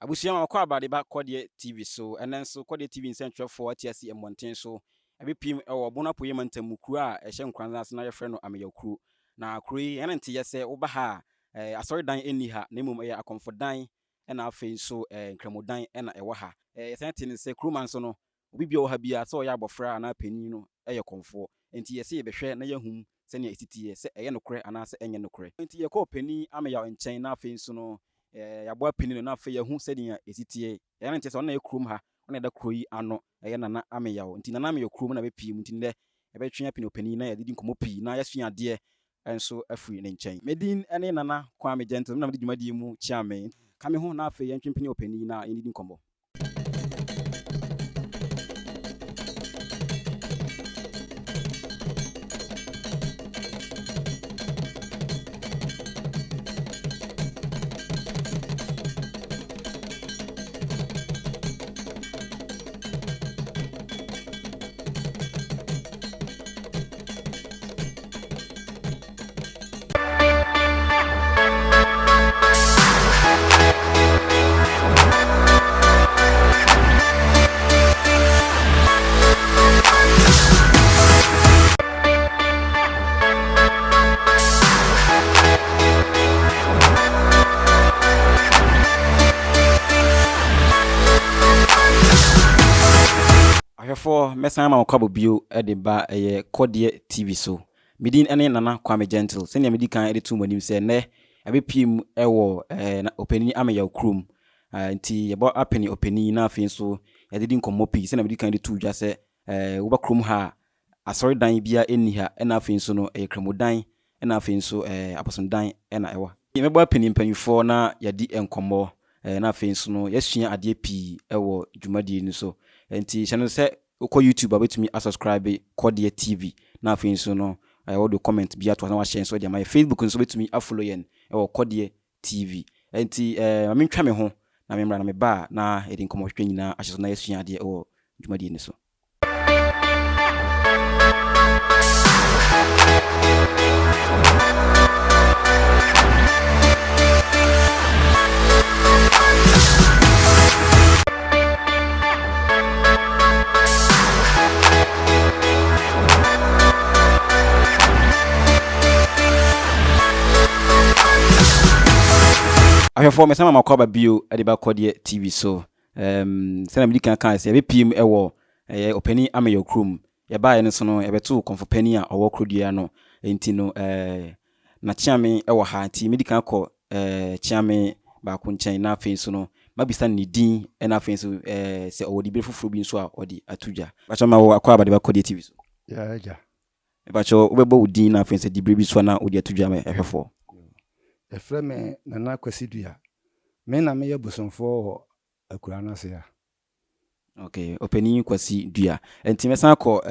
Abusia ma kwa ba de ba kodie TV so enen so kodie TV nsentwefo atiasi emmonten so ebepim ewo Bono mantamuku a ehye nkranza ase na yefre no ameyakuru na kuro yi ene nte yese wo ba ha asori dan eni ha na emom eye akomfo dan ena afei so nkramodan ena ewo ha yesente ne se kuro man so no obi bia wo ha bia se oya abofra na panin no eye komfo enti yese yebehwe na yahum se ne etitiye se eye nokre ana se enye nokre enti ye ko panin ameyaw nchen na afei so no yabo apini na afa yahu sɛdeɛ ɛsitie ɛyɛ nte sɛ ɔna yɛ kurom ha ɔna da kuro yi ano ɛyɛ nana ameyaw nti nana ameyɛ kurom na bɛpii mu nti ndɛ ɛbɛtwe apini opani na yɛde di nkɔmmɔ pii na yɛsua adeɛ ɛnso afiri ne nkyɛn medin ɛne nana Kwame Gentle na mede dwumadie mu kyia me ka me ho na afei yɛntwe mpini opani na yɛdidi nkɔmmɔ. For mesan ma kwabo bio de ba kodie TV so midin ene nana Kwame Gentle senia medi kan de tu manim se ne abepim ewo na opani ameyaw krum nti yebo apeni opani na afin so yadedi nkomo pi senia medi kan de tu dwa se wo ba krum ha asori dan bia eni ha na afin so no kramodan na afin so aposondan na ewa yemebo apeni mpanifo na yadi enkomo na afin so no yasua ade pi ewo dwumadie ni so nti channel se uko YouTube abetumi subscribe kodie TV na afin so no wo do comment bia to na wa share so dia my Facebook nso betumi follow yen kodie TV nti ma mentwa me ho na me mra na me ba na edi nkomo hwetwe nyina ahye so na yasua ade dwumadie ni so. Ahwefo me sama makwaba bio ade ba kodie TV so sena medi kan se ebepim ewo opani ameyo krum ye ba ye no so no ebeto komfo pani a owo krodua no enti no na chiame ewo ha nti medi kan kɔ chiame ba ko nkyɛn na afei so no mabisa ne din na afei so se owodi be foforo bi nso a odi atudwa bacho ma wo akwaba de ba kodie TV so ya ja bacho obebo udin na afei se dibre bi so na odi atudwa me ahwefo efre me nana kwasidua me na me yebusonfo akura na se ya. Okay, opani kwasi dua enti mesan kɔ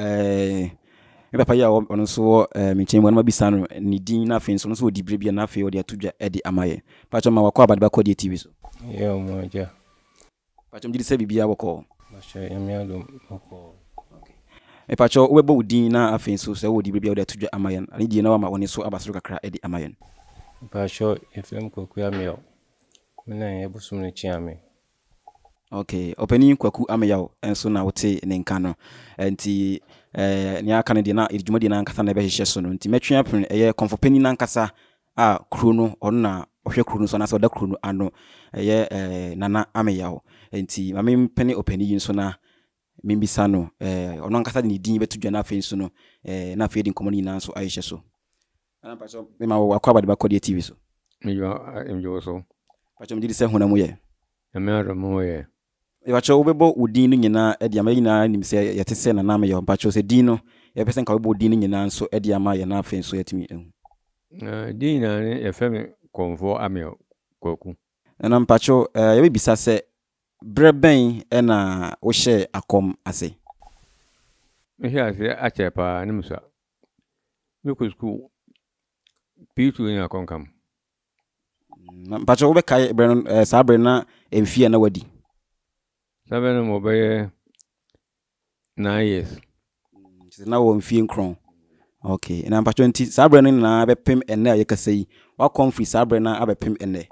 me papa ya ono so me nkyɛn mu na mabisa no ne din na afei so no so odi brebia na afei odi atudwa edi amaye pacho ma wakɔ abade ba kodie TV so yo mo ja pacho mdi se bibia wokɔ masha yamiado wokɔ. Okay, me pacho wobɛbɔ udin na afei so sɛ odi brebia odi atudwa amaye ani die na wa ma oni so abasoro kakra edi amaye Pasho efem kwaku ameyaw mena yebusum ne chiame. Okay, opani kwaku ameyaw enso na wote ne nka no enti ne aka ne de na edwumadi na nkasa na be hyehyɛ so no enti metwe apren komfo pani na nkasa a kru no ono na ohwe kru no so na so da kru no ano nana ameyaw enti ma mempene opani yi nso na mimbisa no ono nkasa de ne din betudwa na afei so no na afei de nkomo ni na nso ahyɛ so ana pacho me ma wakɔ ba kodie TV so Mjo so pacho mdi se huna mu ye yamiado mo ye pacho wobɛbɔ udin no nyina edi ama nyina nim se yete se na nam ye pacho se din no ye pese nka wobɔ udin no nyina nso edi ama ye na afei so yetimi din na ne efem konfo ameyaw kwaku na pacho ye be bisa se breben na wo hye akom ase me hia se achepa ne musa me ko school pitu nya konkam pacho wobɛkae bre no sa bre na emfie na wadi sabe no mo be 9 years na wo mfie nkron Okay, na mpacho nti sabre no na bepem enne ayekasa yi wa confree sabre na abepem enne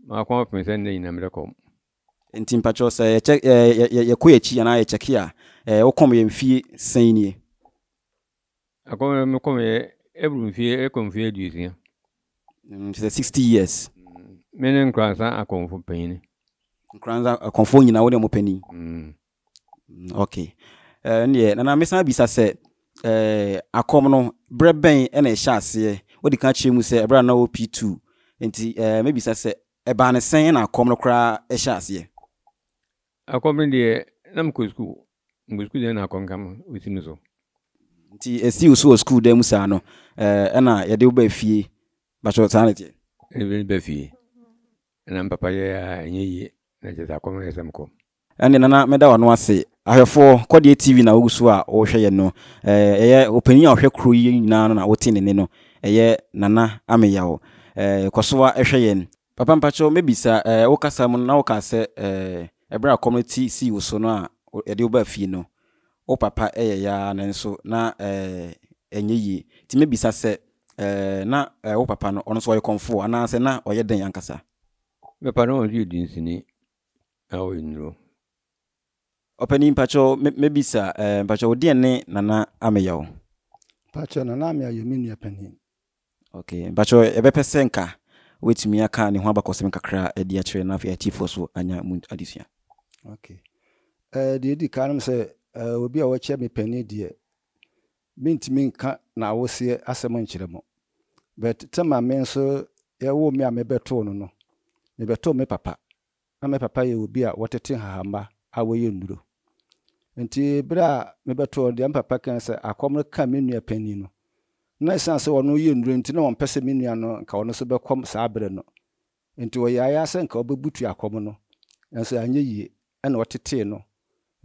ma confree se ne ina mrekom Nti mpacho sɛ yɛ kɔ yɛkyi anaa yɛ check a wokɔm yɛ mfie sɛn nie. Akɔm me kɔm yɛ every mfie mfie aduosia. Sɛ 60 years. Me ne nkransa akɔmfo panyin. Nkransa akɔmfo nyina wo ne mo panyin. Okay. Ne na mesa bisa sɛ akɔm no brɛ bɛn na ɛhyɛ aseɛ. Wodi ka kyerɛ mu sɛ ɛbra na wo P2. Nti mebisa sɛ ɛba ne sɛn na akɔm no koraa ɛhyɛ aseɛ. Akɔm no deɛ na mkɔ school. Mkɔ school deɛ na akɔm kam osim so. Nti esi wo so school da mu saa no ɛna yɛde wo ba fie. Bacho saa ne tie. Ebe ba fie. Na papa yɛ enye yie na kyerɛ sɛ akɔm no yɛ sɛm kɔ. Ɛne nana meda wano ase ahwɛfo kɔdeɛ TV na wogusu a wohwɛ yɛ no ɛyɛ opani a wohwɛ kuro yi nyinaa no na wote ne ne no ɛyɛ nana ameyawo kɔsoa ɛhwɛ yɛn papa mpacho mebisa wokasa mu na woka sɛ ɛbra community si wo so no a yɛde wo ba fie no wo papa ɛyɛ ya na nso na ɛnyɛ yie ti mebisa sɛ na wo papa no ɔno so ɔyɛ kɔmfo ana sɛ na ɔyɛ den ankasa me papa no ɔyɛ dinsini awo ndro opani mpacho mebisa mpacho wo de ne nana ameyawo Pacho na na me ayominu panin. Okay, mpacho ebepɛ sɛ nka wetumi aka ne ho abakɔsɛm kakra adi akyerɛ na afɛ atifo so anya mu adesua. Okay. De di kanum sɛ obi a wɔkyɛ me panin de mintimi nka na wosie asɛm nkyerɛ mo. But tema me nso yɛwo me a mebeto no no. Mebeto me papa. Na me papa yɛ obi a wɔtete hahamba a wɔyɛ nduro. Nti bra mebeto de papa kan sɛ akɔm no ka me nua panin no. Na sanse wono yɛ nduro nti na wɔn pɛsɛ me nua no nka wono so bɛkɔm saa bere no. Nti wɔyɛ aya sɛ nka obebutu akɔm no. Nso anya yie ɛna wɔtete no.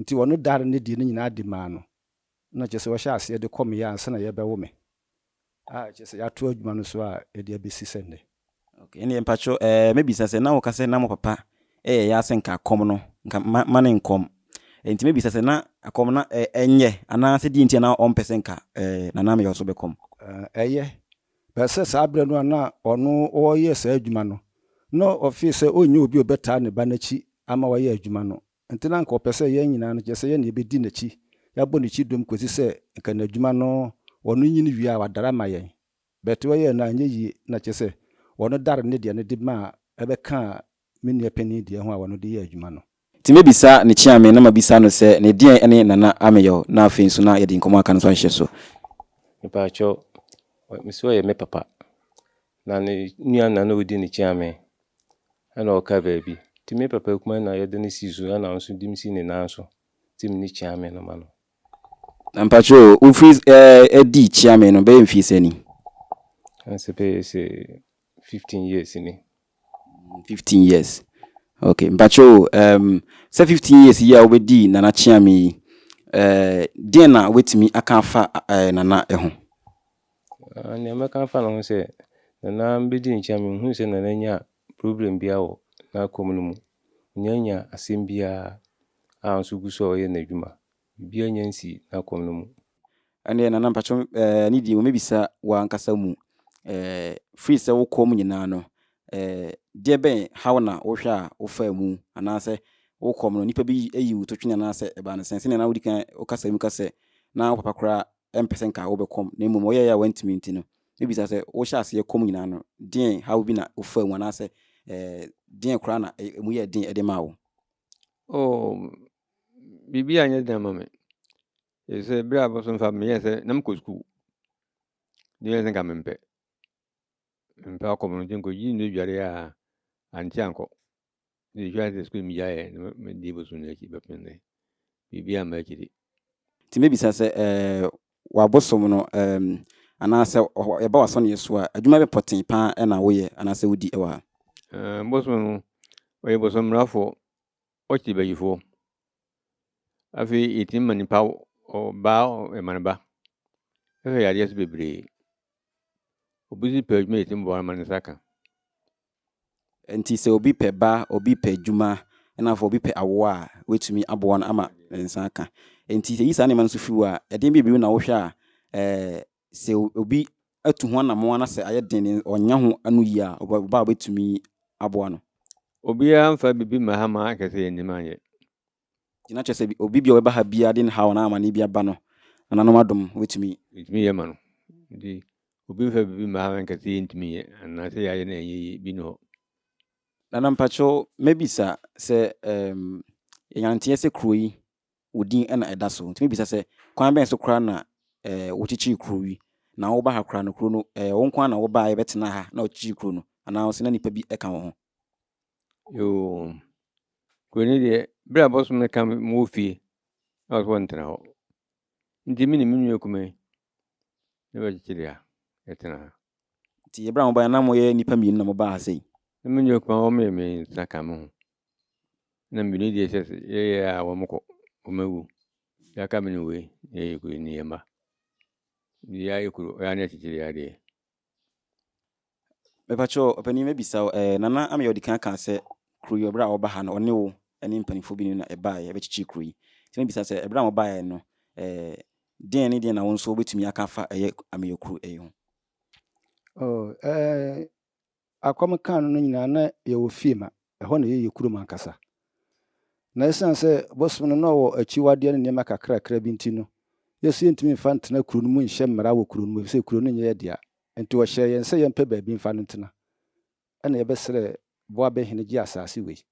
Nti wono dare ne die ne nyina de ma no. Na kyerɛ sɛ wɔhyɛ ase de kɔm yɛ ansa na yɛbɛwo me. Kyerɛ sɛ yɛato adwuma no so a ɛde abɛsi sɛnde. Okay, ene mpacho mebisa sɛ na wo ka sɛ na mo papa ya sɛ nka akɔm no nka mane nkɔm. Enti mebisa sɛ na akɔm na enye ana sɛ di ntia na ɔmpɛ sɛ nka na na me yɛ so bɛkɔm. Ɛyɛ. Bɛsɛ saa bere no na ɔno ɔyɛ saa adwuma no. No ofi sɛ onye obi obɛtaa ne ba n'akyi ama wɔyɛ adwuma no. Nti na nka ɔpɛ sɛ yɛn nyinaa no kyerɛ sɛ yɛn ne bɛdi n'akyi. Yɛabɔ ne kyi dom kosi sɛ nka n'adwuma no ɔno nyini wie a wadara ma yɛn. Bɛte wɔyɛ na anye yie na kyerɛ sɛ ɔno dare ne deɛ ne de ma ɛbɛka me nua panin deɛ ho a ɔno de yɛ adwuma no. Ti mebisa ne chiame na mabisa no sɛ ne deɛ ene nana ameyo na afei nso na yɛde nkɔmɔ aka no so ahye so. Mpacho miso ye me papa na ne nua na odi ne chiame ana oka baabi ti me papa kuma na yɛde ne si so ana nso dim si ne nan so ti me ne chiame no ma no. Mpacho ufri edi chiame no be mfi sani. Anse be say 15 years ni. 15 years. Okay, mpacho say 15 years ya obedi nana chiame den na wetimi aka fa nana eho. Ne meka fa no say nana mbedi nchiame hu say nana nya problem bia wo na kom no mu. Nya asem bia a nso gu so ye na adwuma. Bia nya nsi na kom no mu. Ane nana mpacho ni di mebisa wa ankasa mu free se wo kom nyina no de ben how na wo hwa a wo fa mu anase wo kom no nipa bi ayi wo to twena na se e ba ne sense na wodi kan wo kasa mu kasa na wo papa kra empesen ka wo be kom na mum wo ye ya wantimi nti no mebisa se wo hwa ase kom nyina no den how bi na wo fa mu anase den kra na mu ye den e de ma wo. Bibi anya den ma me. Ese bra bo so fa me yese na mko school. Ni yese nka mempe. Mpa akɔm no jenko yi no dware a anti anko. Ni dware de school mi ya e me di bo so na ki be pende. Bibi ama kidi. Ti mebisa se wa bosom no anase e ba waso ne yeso a adwuma be poten pa e na wo ye anase wodi e wa. Bosom no we bosom rafo o ti bayifo. Afi itim manipa o ba e manba. E ya yes bebre. Obuzi pe adwuma itim bo man saka. Enti se obi pe ba obi pe adwuma na fo obi pe awo a wetumi abo no ama nsa aka. Enti se yisa ne man so fiwa e den bibi na wo hwa a se obi atu ho na mo na se aye den onya ho anu yi a oba wetumi abo no. Obiara mfa bibi ma ha ma akɛsɛ yɛ nim anyɛ. Tina kyerɛ sɛ obi bia ɔbɛba ha bia de ne haw na ama ne bia ba no nananom adom wetumi Ɛtumi yɛ ma no. Nti obi mfa bibi ma ha ma nkɛsɛ yɛ ntumi yɛ anaasɛ yɛayɛ na ɛnyɛ yie bi ne hɔ. nana mpakyɛw mebisa sɛ yɛnyanteɛ sɛ kuro yi wodin ɛna ɛda so nti mebisa sɛ kwan bɛn so koraa na wokyekye kuro yi na woba ha koraa no kuro no wo nko na woba yɛbɛtena ha na wokyekye kuro no anaa sɛ na nipa bi ɛka wo ho. Yoo, kuro ni deɛ berɛ a bɔsom no ka mowɔ fie na ɔsɛ wɔntena hɔ. Nti me ne me nua kumaa na bɛkyekyere ha yɛtena ha. Nti yɛberɛ a mobaeɛ na moyɛ nipa mmienu na mobaa ha sei. Na me nua kumaa wɔmyɛ mmiɛnsa ka me ho. Na mmienu deɛ hyɛ sɛ yɛyɛ a wɔmkɔ wɔmawu. Yɛaka me ne wei na yɛyɛ kuro ni yɛmma. Nti yɛayɛ kuro yɛa ne akyekyere adeɛ. Mepakyɛw ɔpanin mebisa wo nana ama yɛde kan sɛ kuro yi ɔberɛ a wɔba ha no ɔne wo ne mpanimfoɔ bi ne na ɛbaeɛ yɛbɛkyekye kuro yi. Nti mebisa sɛ ɛberɛ a mobaeɛ no deɛn ne deɛn na wo nso wobɛtumi aka fa ɛyɛ ameyɛkuro ɛyi ho. Akɔm ka no nyinaa na yɛwɔ fie ma ɛhɔ na yɛyɛ kuro mu ankasa. Na ɛsiane sɛ bosom no na ɔwɔ akyiwadeɛ no nneɛma kakrakra bi nti no yɛsɛ yɛntumi mfa ntena kuro no mu nhyɛ mmara wɔ kuro no mu ɛfisɛ kuro no nyɛ dea. Nti wɔhyɛ yɛn sɛ yɛmpɛ baabi mfa no ntena ɛna yɛbɛsrɛ boa bɛhene gye asase wei.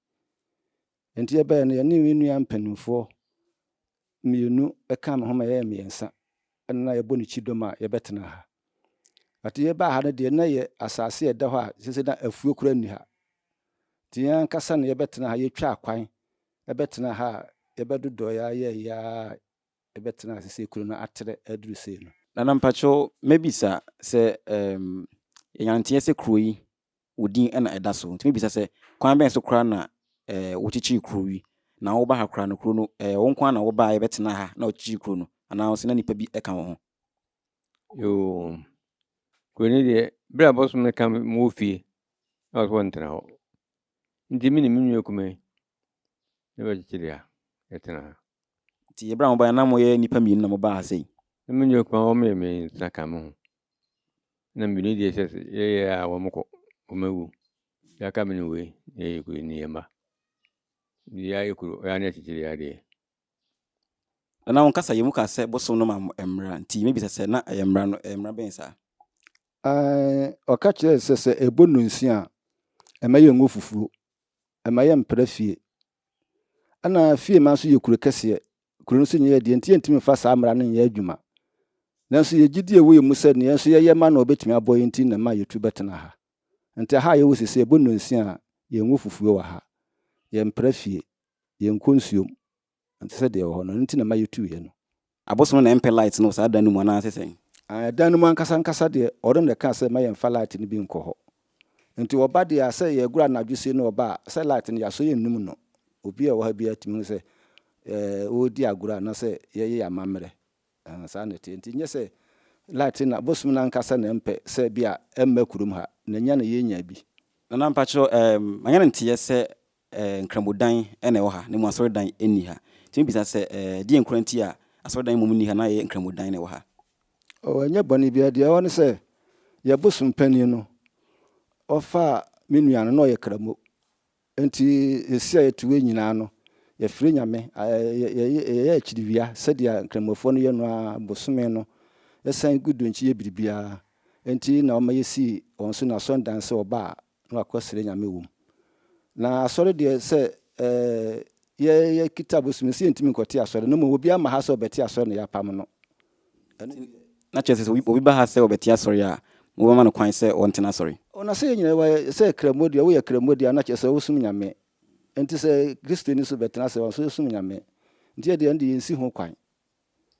Nti yɛbɛyɛ no yɛne me nua mpanimfoɔ mmienu ɛka me ho ma yɛyɛ mmiɛnsa ɛna na yɛbɔ ne kyidɔm a yɛbɛtena ha. Ati yɛbaa ha no deɛ na yɛ asase ɛda hɔ a sɛ na afuo kura nni ha. Nti yɛn ankasa na yɛbɛtena ha yɛtwa akwan yɛbɛtena ha a yɛbɛdodɔ yɛayɛ yɛbɛtena ase sɛ kuro no atrɛ aduru sei no. Nana mpakyɛw mebisa sɛ yɛnyanteɛ sɛ kuro yi wodin ɛna ɛda so nti mebisa sɛ kwan bɛn so koraa na wokyekye kuro yi na woba ha koraa no kuro no wo nko na woba yɛbɛtena ha na wokyekye kuro no anaa sɛ na nipa bi ɛka wo ho. Yoo, kuro ni deɛ berɛ a bɔsom no ka mowɔ fie na ɔsɛ wɔntena hɔ. Nti me ne me nua kumaa na bɛkyekyere ha yɛtena ha. Nti yɛberɛ a mobaeɛ na moyɛ nipa mmienu na mobaa ha sei. Na me nua kumaa wɔmyɛ mmiɛnsa ka me ho. Na mmienu deɛ hyɛ sɛ yɛyɛ a wɔmkɔ wɔmawu. Yɛaka me ne wei na yɛyɛ kuro ni yɛmma. Nti yɛayɛ kuro yɛa ne akyekyere adeɛ. Na wo nkasa yɛmu ka sɛ bosom no ma mmara nti mebisa sɛ na ɛyɛ mmara no mmara bɛn saa. Ɔka kyerɛ sɛ ɛbɔ no nsia a ɛma yɛ ngo fufuo ɛma yɛ mpra fie ɛna fie ma nso yɛ kuro kɛseɛ kuro no so nyɛ deɛ nti yɛntumi mfa saa mmara no nyɛ adwuma. Nanso yɛgyidie wo yɛ mu sɛ ne nso yɛyɛ ma na ɔbɛtumi abɔ yɛn nti na ma yɛtu bɛtena ha. Nti ha yɛwɔ sisi ɛbɔ no nsia a yɛ ngo fufuo wɔ ha yɛ mpra fie yɛ nkɔ nsuom nti sɛ deɛ wɔ hɔ no nti na ma yɛtu yɛ no. Abosom na empɛ light no saa dan no mu anaa sɛ sɛn. Dan no mu ankasa deɛ ɔno na ka sɛ ma yɛmfa light no bi nkɔ hɔ. Nti ɔba deɛ sɛ yɛgura anadwo sie no ɔba sɛ light no yɛasɔ yɛ nnum no obi a wɔ ha bi atumi sɛ ɔdi agorɔ na sɛ yɛyɛ amammerɛ saa na tie nti nyɛ sɛ light na bosom na ankasa na empɛ sɛ bi a ɛmma kurom ha na nya na yɛnya bi. Nana mpakyɛw anya no nteɛ sɛ nkramodan ɛna ɛwɔ ha ne mu asɔredan ɛnni ha. Nti mebisa sɛ deɛ nkura nti a asɔredan mu nni ha na yɛ nkramodan na ɛwɔ ha. Ɛnyɛ bɔne bia deɛ ɛwɔ ne sɛ yɛbosom panin no ɔfa me nua no na ɔyɛ kramo. Nti ɛsi a yɛtuwe nyinaa no yɛfiri nyame yɛyɛ akyiriwia sɛdeɛ nkramofoɔ no yɛ no a bosome no ɛsan gu donkyi yɛ biribiara. Nti na ɔma yɛsi wɔn so na asɔredan sɛ ɔba a na wakɔsrɛ nyame wɔ mu. Na asɔre deɛ sɛ yɛ kita bosom sɛ yɛntumi nkɔte asɔre no mu obi ama ha sɛ ɔbɛte asɔre na yɛapam no. Na kyerɛ sɛ obi ba ha sɛ ɔbɛte asɔre a mobɛma no kwan sɛ ɔntena asɔre. Ɔna sɛ yɛnyina sɛ kramo deɛ woyɛ kramo deɛ na kyerɛ sɛ wosom nyame. Nti sɛ kristoni so bɛtena sɛ wɔn so som nyame. Nti yɛdeɛ ɛnde yɛnsi ho kwan.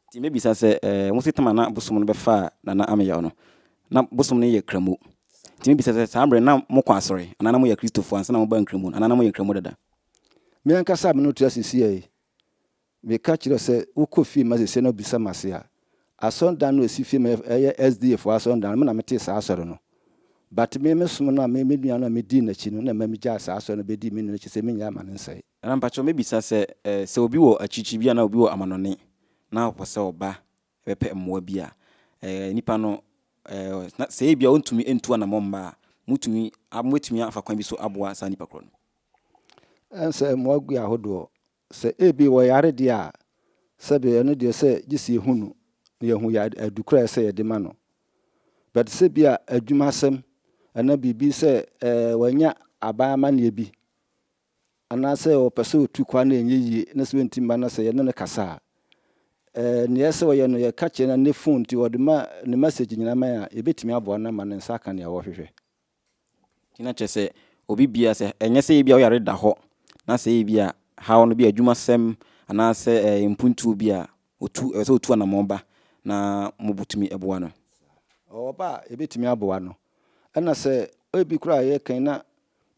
Nti mebisa sɛ mo se tama na bosom no bɛfa nana ameyaw no na bosom no yɛ kramo. Nti mebisa sɛ saa mmerɛ na mokɔ asɔre anaa na moyɛ kristofoɔ ansa na moba nkramo anaa na moyɛ nkramo dada. Me ankasa me no to asisi yi meka kyerɛ sɛ wokɔ fie ma sɛ no bisa mase a asɔndan no esi fie ma ɛyɛ SDA fo asɔndan me na mete saa asɔre no. But me som no a me nua no a medi n'akyi no na ma me gya saa asɔre no bɛdi me n'akyi sɛ menya ama ne nsɛe. Nana mpakyɛw mebisa sɛ obi wɔ akyikyi bi a na obi wɔ amanɔne na ɔpɛ sɛ ɔba bɛpɛ mmoa bi a nipa no na sɛ ebi a ɔntumi ntu anamɔ mba a motumi afa kwan bi so aboa saa nipa korɔ no. ense mo agu ahodo se ebi wo yare dia sebe eno de se gisi hunu ne hu ya adukura se ye de ma no but se bia adwuma sem ana bibi se wanya abama ne bi ana se o pese otu kwa na enyi na se ntimba na se ye ne kasa ne yese wo ye no ye ka che na ne phone ti wo de ma ne message nyina ma ya ebetimi abo na ma ne nsa ka ne ya wo hwehwe tina chese obi bia se enye se bia wo yare da ho na se bia ha no bia adwuma sem ana se mpuntu bia otu se otu anamomba na mobutumi eboa no oba ebetimi abo no ana se obi kura ye kan na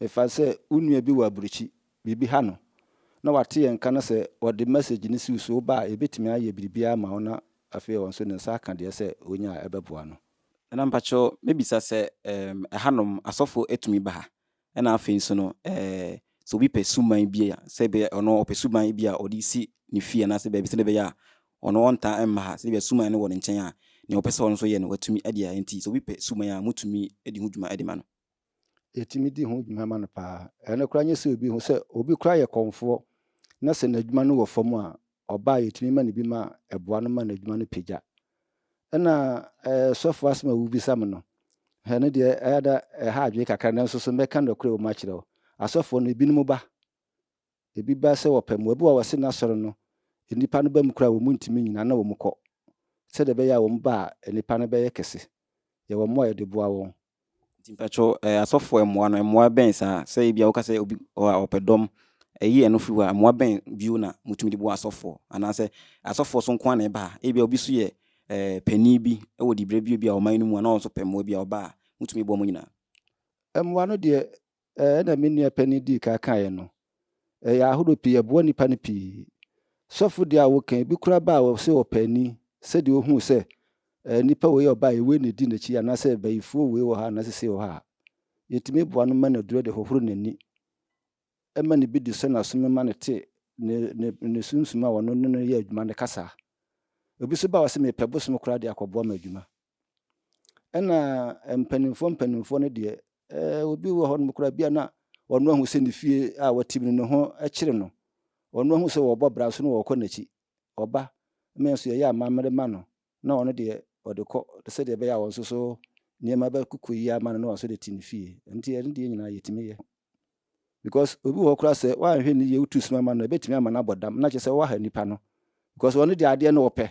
mefa se unua bi wa buruchi bibi ha no na wate ye nka na se o de message ni si so ba ebetimi aye bibia ma ona afi won so ne nsa ka de se onya ebeboa no na mpacho mebisa se hanom asofo etumi ba ha na afi so no so bi pesuman bia se be ono pesuman bia odi si ni fie na se be bi se be ya ono onta emma ha se be suman ne won nchen a ne opese won so ye no watumi ade a enti so bi pesuman a mutumi edi hudwuma ade ma no etimi di ho dwuma ma no pa ene kura nye se obi ho se obi kura ye konfo na se na dwuma no wo fam a oba etimi ma ne bi ma eboa no ma na dwuma no pagya na sofo asma wu bi sam no hene de ada ha adwe kakra na nso so meka no kura o ma kire o asofo no ebi no ba ebi ba se wo pam obi wa se na soro no enipa no ba mu kura wo muntimi nyina na wo mukọ se de be ya wo mba enipa no be ye kese ye wo mo ye de boa wo timpacho asofo emmoa no emmoa ben sa se bia wo ka se obi opedom eyi eno fiwa emmoa ben biu na mutumi de boa asofo ana se asofo so nko na ba bia obi so ye pani bi e wo di bre bia o man no mu na on so pemmoa bia oba mutumi boa mo nyina emmoa no de na menua pani di ka kan ye no ya hodo pi ye boa nipa ne pi sofo dia wo kan bi kura ba wo se opani se de ohun se nipa we oba ewe ne di na chi ana se bayifo we wo ha na se wo ha yetimi boa no ma na duro de hohoro nani ema ne bi di so na so ma ne te ne sunsuma wono no ye adwuma ne kasa obi so ba wo se me pebo so kura de akobo ma adwuma ena mpanimfo ne de obi wo ho no kura bia na wono ahu se ne fie a watimi no ho a kire no wono ahu se wo bobra so no wo konachi oba me so ye amamre ma no na wono de odeko se de be ya won so niema ba kukuyi ama no so de tinfie nti e de nyina yetimi ye because obi wo kura se wa hwe ni ye utusuma ma no betimi ama na bodam na che se wa ha nipa no because wono de ade no wope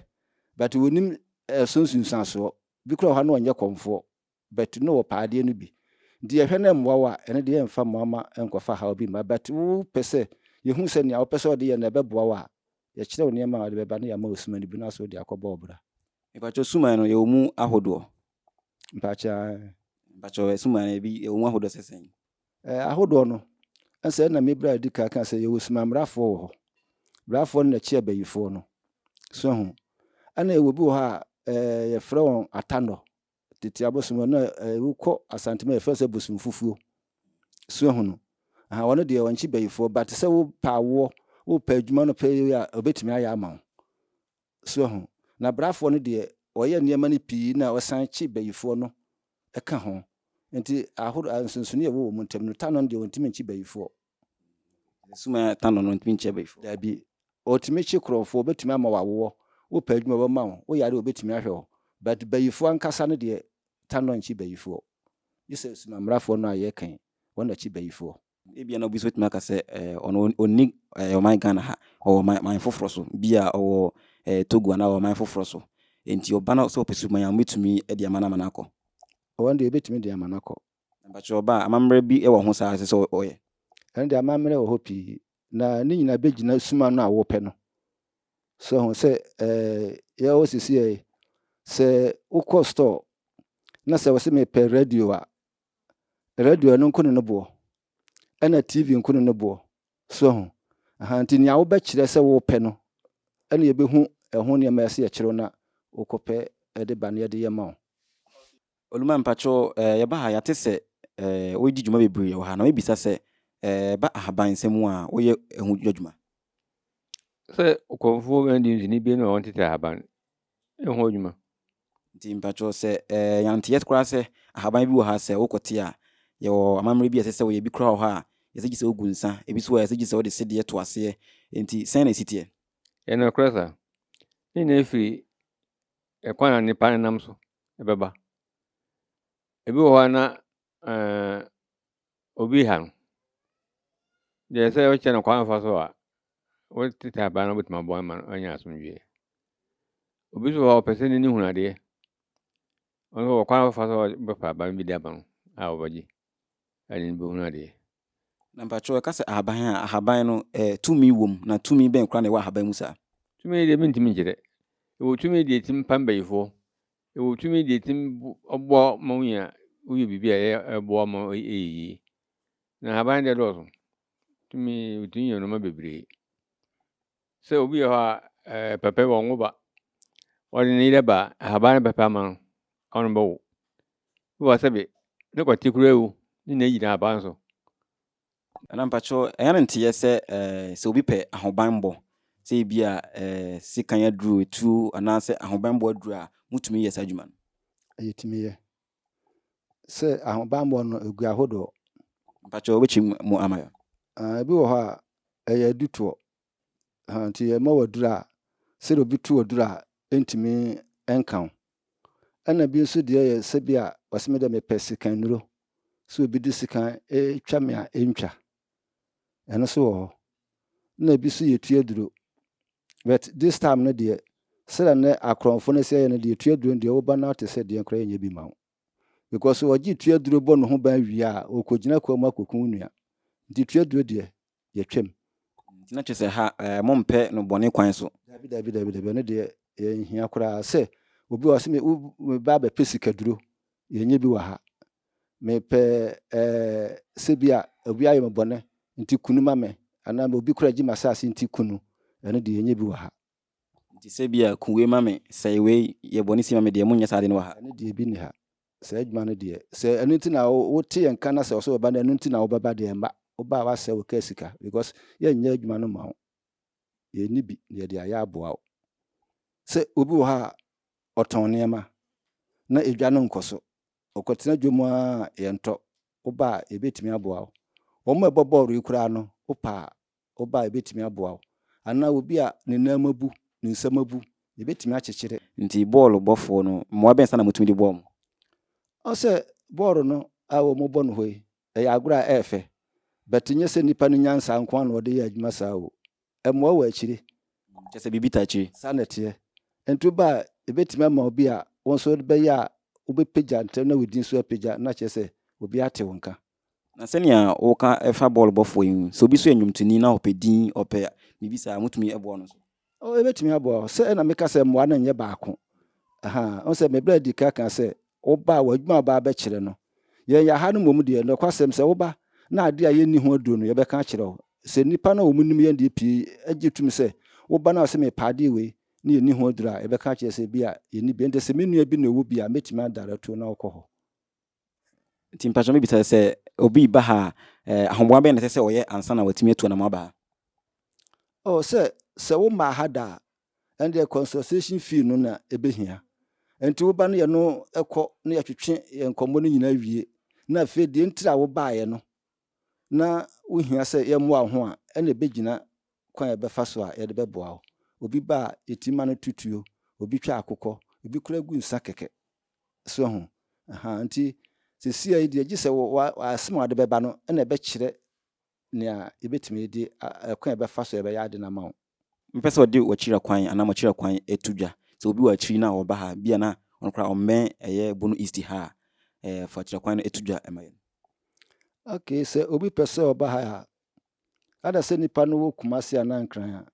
but wonim sunsunsan so bi kura ha no onye komfo but no wo pa ade no bi ndi ye hwe na mwa wa ene de emfa mama enkofa ha obi ma but wo pese ye hu se nia wo pese ode ye na beboa wa ye kire wo niema ade beba na ya ma osuma ni bi na so de akoba obra ipacho suman no ye omu ahodo mpacha suman bi ye omu ahodo sesen ahodo no ense na mebra di ka kan se ye osuma mrafo wo brafo na chi abayifo no so hu ana e wobi wo ha ye frɛ won atando titi abosumo na ukọ asantema ye fese bosum fufuo so hu no aha wono de wanchi bayifo but se wo pa wo pa adwuma no pa ya obetimi aya ama so hu na brafo no de oye niema ne pi na osan chi bayifo no eka ho nti ahoro ansunsuni ye wo muntem no tanon de wontimi chi bayifo suman tano no ntimi nche bayifo da bi otimi chi krofo obetimi ama wawo wo pa adwuma wo ma wo yare obetimi ahwe wo but bayifo ankasa no de tanon chi bayifo yese suma mrafo no aye kan wona chi bayifo ebia na obi so timi aka se ono oni o man Ghana ha o man foforo so bia o Togo na o man foforo so enti oba na so pesuman ya metumi e de amana manako wonde ebetimi de amanako mpacho oba amamre bi e wo ho sa se oye ende amamre wo hopi na ni nyina begina suma no awo pe no so ho se ye o sisi se ukọ store na se wo se me pe radio a radio no nkunu no bo ena tv nkunu no bo so ho aha nti nya wo ba kire se wo pe no ena ye behu eho ne ma se ye kire na ukope de ba ne de ye ma oluma mpacho ye ba ha yate se we di dwuma bebre yo ha na ebisa se ba ahaban semu a wo ye ehu dwuma se komfo ben di ni bi no on tete ahaban ehu dwuma nti mpacho se yante yet kura se ahaban bi wo ha se wo kote a ye wo amamre bi ese se wo ye bi kura wo ha yɛsɛ gye sɛ wogu nsa ebi so yɛsɛ gye sɛ wode sedeɛ to aseɛ enti sɛn na ɛsiteɛ ɛno korɛ sa ne na ɛfiri ɛkwan a nipa ne nam so ɛbɛba ebi wɔ hɔ na obi ha no deɛ sɛ wokyɛ no kwan fa so a wotete aban no wobɛtumi aboa ma no anya asomdwie obi so wɔ pɛ sɛ ne hunu adeɛ ɔno wɔ kwan fa so bɛfa aban bi de aba no a wɔbɛgye ɛne bɛhunu adeɛ na mpatwɛ ɛka sɛ ahaban no tumi wom na tumi bɛn kora na ɛwɔ ahaban mu saa tumi deɛ mentimi nkyerɛ ɛwɔ tumi deɛ tim pa mbayifoɔ ɛwɔ tumi deɛ tim ɔboa ma wonya woyɛ biribi a ɛboa ma ɛyɛyie na ahaban deɛ dɔɔso tumi yɛ nɔma bebree sɛ obi yɛ hɔ a pɛpɛ wɔ ngo ba ɔde ne yere ba ahaban no pɛpɛ ama no ɔno bɛwo bi wɔ sɛ bi ne kɔte kura ewu ne na egyina ahaban so na mpatwɛ ɛyɛ no nteɛ sɛ sɛ obi pɛ ahobanbɔ sɛ ebi a sekan aduru etuo anaasɛ ahobanbɔ aduru a mutumi yɛ saa adwuma no ɛyɛtumi yɛ sɛ ahobanbɔ no egu ahodoɔ mpatwɛ wobɛkyi mu ama yɛ ebi wɔ hɔ a ɛyɛ adutoɔ nti ɛma waduru a sɛ obi tu waduru a ɛntumi ɛnka wo ɛna bi nso deɛ yɛ sɛ bi a wɔsɛm dɛ mepɛ sekan nuro sɛ obi de sekan ɛtwa me a ɛntwa ɛno so wɔ hɔ na bi so yɛ tu aduro but this time no deɛ sɛ na akorɔmfo no sɛ yɛ no deɛ tu aduro deɛ woba na te sɛ deɛ nkora yɛ bi ma wo because wɔgye tu aduro bɔ no ho ban wie a ɔkɔgyina kwa mu akɔku nua nti tu aduro deɛ yɛtwam nti na kyerɛ sɛ ha mompɛ no bɔne kwan so dabi no deɛ yɛhia koraa sɛ obi wɔ sɛ meba bɛpɛ sikaduro yɛnyɛ bi wɔ ha mepɛ sɛ bi a obi ayɛ me bɔne nti kunu ma me anaa obi kora gye masase nti kunu ɛno deɛ yɛnyɛ bi wɔ ha nti sɛ bi a kuwe ma me sɛ wei yɛ bɔne si ma me deɛ monyɛ saa de no wɔ ha ɛno deɛ bi ni ha sɛ adwuma no deɛ sɛ ɛno nti na wote yɛn nka na sɛ ɔsɛ wɔba no ɛno nti na wobɛba deɛ mba woba a wasɛ wo ka sika because yɛnyɛ adwuma no ma wo yɛnni bi yɛde ayɛ aboa wo sɛ obi wɔ ha a ɔtɔn nneɛma na edwa no nkɔ so ɔkɔtena dwom a yɛntɔ woba a yɛbɛtumi aboa wo wɔn a ɛbɔ bɔɔlo yi koraa no wopa a woba a yɛbɛtumi aboa wo anaa obi a ne nan abu ne nsɛm abu yɛbɛtumi akyekyere nti bɔɔlo bɔfoɔ no mmoa bɛn sa na mutumi de bɔɔ mo ɔsɛ bɔɔlo no a wɔn bɔ no hɔ yi ɛyɛ agorɔ a ɛɛfɛ bɛte nyɛ sɛ nipa no nyansa nko na ɔde yɛ adwuma saa o ɛmmoa wɔ akyire kyerɛ sɛ biribi ta akyire saa na ɛteɛ nti ba a yɛbɛtumi ama obi a wɔn nso bɛyɛ a wobɛpagya ntɛm na wɔdi nso apagya na kyerɛ sɛ obi ate wo nka na sɛnea woka ɛfa bɔɔlo bɔfoɔ yi sɛ obi so yɛ nnwomtoni na ɔpɛ din ɔpɛ biribi saa mutumi ɛboɔ no so yɛbɛtumi aboa wo sɛ ɛna meka sɛ mmoa no nyɛ baako ɔn sɛ mebrɛ di ka sɛ woba a w'adwuma a wobaa bɛkyerɛ no yɛnyɛ ha no mmom deɛ nɔkwasɛm sɛ woba na ade a yɛnni ho aduro no yɛbɛka akyerɛ wo sɛ nnipa no a wɔn nim yɛn deɛ pii agye tum sɛ woba no a sɛ mepa adeɛ wei ne yɛnni ho aduro a yɛbɛka akyerɛ sɛ bi a yɛnni bi nti sɛ me nua bi na ɛwɔ bi a mɛtumi adare to na wokɔ hɔ nti mpatwɛ mebisa sɛ obi ba ha ahoboa bɛn na ɛsɛ sɛ ɔyɛ ansa na watumi atu anam aba ha sɛ woma ha da a ɛndeɛ consultation fee no na ɛbɛhia nti woba no yɛ no ɛkɔ na yɛtwetwe yɛn nkɔmmɔ no nyinaa wie na afei deɛ ntira wobaeɛ no na wohia sɛ yɛmmoa ho a ɛna ɛbɛgyina kwan yɛbɛfa so a yɛde bɛboa wo obi ba a yɛtima no tutuo obi twa akokɔ obi kora gu nsa kɛkɛ so ho nti sɛsia yi deɛ gye sɛ asɛm a wade bɛba no ɛna ɛbɛkyerɛ nea yɛbɛtumi de kwan yɛbɛfa so yɛbɛyɛ ade no ama wo mpɛ sɛ ɔde wakyira kwan anaa wakyira kwan ɛtu dwa sɛ obi wɔ akyiri no a wɔba ha bia na ɔno koraa ɔmmɛn ɛyɛ Bono East ha a fa kyira kwan no ɛtu dwa ɛma yɛn okay sɛ obi pɛ sɛ ɔba ha a ada sɛ nipa no wɔ Kumase anaa Nkran a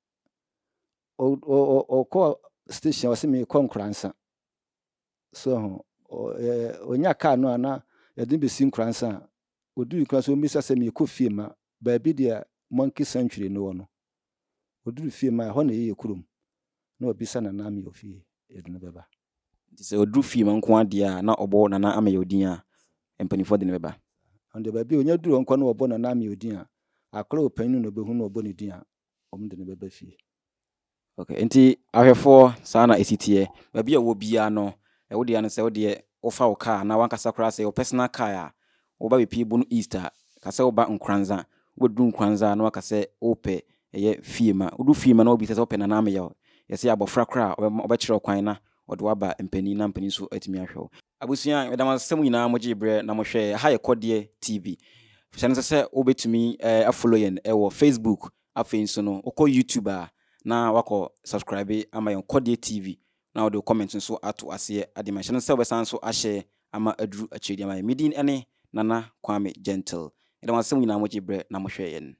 ɔkɔ station ɔsɛ mekɔ Nkransa so ɔnya kaa no ana yɛde bɛsi Nkransa a ɔduru Nkransa ɔmmisa sɛ mekɔ fie ma baabi deɛ Monkey Sanctuary no wɔ no ɔduru fie ma hɔ na yɛyɛ kurom na ɔbisa nana amɛ ofie yɛde no bɛba nti sɛ ɔduru fie ma nko adeɛ a na ɔbɔ nana amɛ odin a mpanimfoɔ de no bɛba ɔnde baabi ɔnya duru nkɔ na ɔbɔ nana amɛ odin a akɔrɔ ɔpanyin no bɛhu na ɔbɔ ne din a ɔmo de no bɛba fie okay nti ahwɛfoɔ saa na ɛsiteɛ baabi a wɔ biara no ɛwo deɛ no sɛ wodeɛ wofa wo kaa na wankasa koraa sɛ wo personal car a woba bɛpie Bono East a ka sɛ woba Nkranza wodun kwanza na waka sɛ ope ɛyɛ fiema wodu fiema na obi sɛ ope na na ameyɛ yɛsɛ abɔfra kora ɔbɛkyerɛ kwan na ɔde waba mpani na mpani so atumi ahwɛ abusua medam asɛm nyinaa mogye brɛ na mohwɛ ha yɛ Kɔdeɛ TV hyɛn sɛ wobɛtumi afollow yɛn ɛwɔ Facebook afei nso no wokɔ YouTube a na wakɔ subscribe ama yɛn Kɔdeɛ TV na wode comment nso ato aseɛ ade ma hyɛn sɛ wobɛsan so ahyɛ ama aduru akyiri ama medin ɛne Nana Kwame Gentle medam asɛm nyinaa mogye brɛ na mohwɛ yɛn